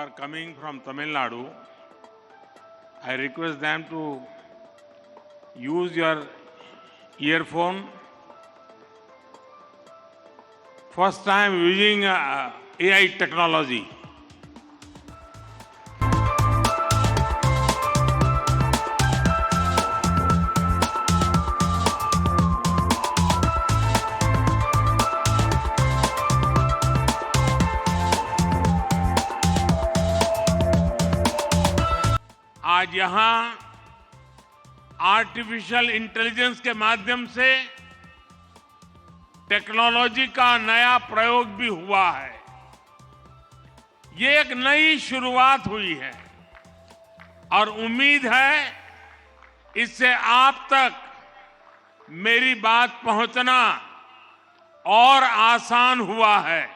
are coming from Tamil Nadu, I request them to use your earphone. First time using AI technology. आज यहां artificial intelligence के माध्यम से technology का नया प्रयोग भी हुआ है। ये एक नई शुरुआत हुई है और उम्मीद है इससे आप तक मेरी बात पहुंचना और आसान हुआ है।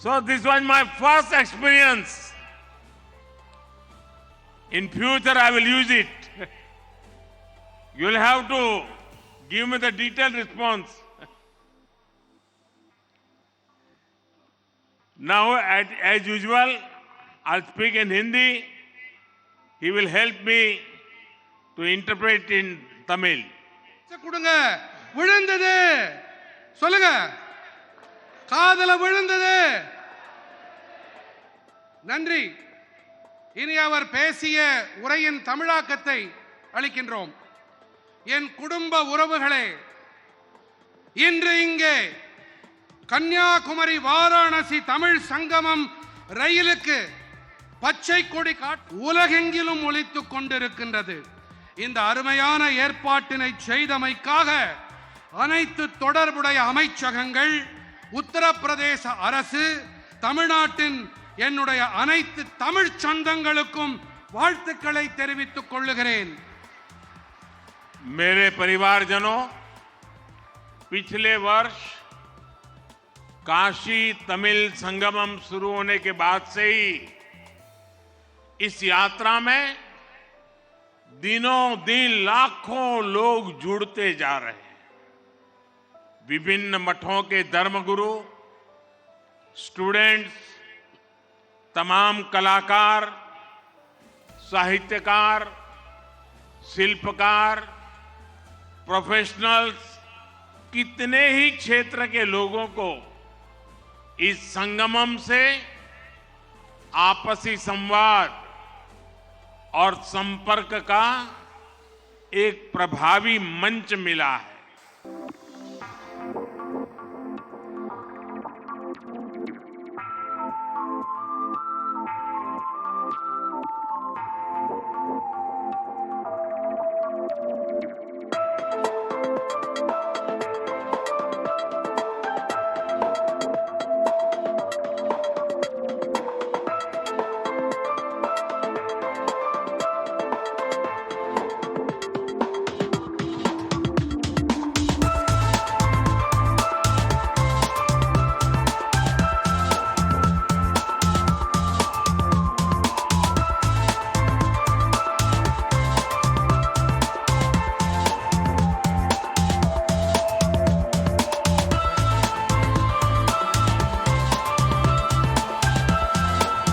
So this was my first experience. In future I will use it. You will have to give me the detailed response. Now, as usual, I'll speak in Hindi. He will help me to interpret in Tamil. கொடுங்க விழுந்தது சொல்லுங்க காதல விழுந்தது நன்றி. இனி அவர் பேசிய உரையின் தமிழாக்கத்தை அளிக்கின்றோம். என் குடும்ப உறவுகளே, இன்று இங்கே கன்னியாகுமரி வாராணசி தமிழ் சங்கமம் ரயிலுக்கு பச்சை கொடி உலகெங்கிலும் ஒலித்துக் கொண்டிருக்கின்றது. இந்த அருமையான ஏற்பாட்டினை செய்தமைக்காக அனைத்து தொடர்புடைய அமைச்சகங்கள், உத்தரப்பிரதேச அரசு, தமிழ்நாட்டின் என்னுடைய அனைத்து தமிழ் சொந்தங்களுக்கும் வாழ்த்துக்களை தெரிவித்துக் கொள்ளுகிறேன். मेरे परिवारजनों, पिछले वर्ष काशी तमिल संगमम शुरू होने के बाद से ही इस यात्रा में दिनों दिन लाखों लोग जुड़ते जा रहे हैं। विभिन्न मठों के धर्मगुरु, स्टूडेंट्स, तमाम कलाकार, साहित्यकार, शिल्पकार, प्रोफेशनल्स, कितने ही क्षेत्र के लोगों को इस संगमम से आपसी संवाद और संपर्क का एक प्रभावी मंच मिला है।